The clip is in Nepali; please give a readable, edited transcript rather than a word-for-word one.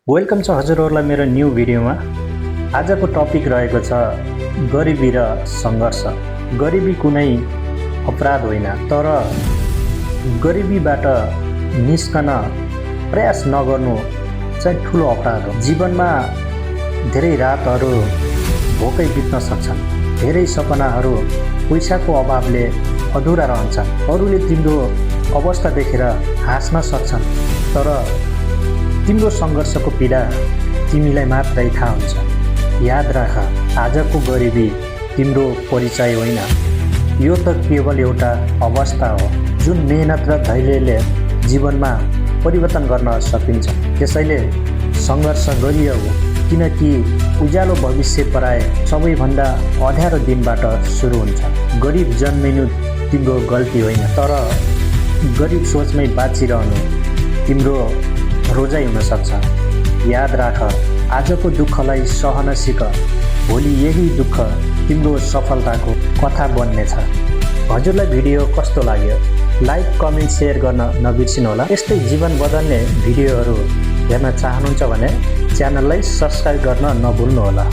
वेलकम छ हजुरहरूलाई मेरो न्यू भिडियोमा। आजको टपिक रहेको छ गरिबी र सङ्घर्ष। गरिबी कुनै अपराध होइन, तर गरिबीबाट निस्कन प्रयास नगर्नु चाहिँ ठुलो अपराध हो। जीवनमा धेरै रातहरू भोकै बित्न सक्छन्, धेरै सपनाहरू पैसाको अभावले अधुरा रहन्छन्। अरूले तिम्रो अवस्था देखेर हाँस्न सक्छन्, तर तिम्रो सङ्घर्षको पीडा तिमीलाई मात्रै थाहा हुन्छ। याद राख, आजको गरिबी तिम्रो परिचय होइन, यो त केवल एउटा अवस्था हो जुन मेहनत र धैर्यले जीवनमा परिवर्तन गर्न सकिन्छ। त्यसैले सङ्घर्ष गरियो, किनकि उज्यालो भविष्य प्राय सबैभन्दा अँध्यारो दिनबाट सुरु हुन्छ। गरिब जन्मिनु तिम्रो गल्ती होइन, तर गरिब सोचमै बाँचिरहनु तिम्रो रोजाइ हुन सक्छ। याद राख, आजको दुःखलाई सहन सिक, भोलि यही दुःख तिम्रो सफलताको कथा बन्नेछ। हजुरलाई भिडियो कस्तो लाग्यो? लाइक, कमेन्ट, सेयर गर्न नबिर्सिनुहोला। यस्तै जीवन बदल्ने भिडियोहरू हेर्न चाहनुहुन्छ भने च्यानललाई सब्स्क्राइब गर्न नभुल्नुहोला।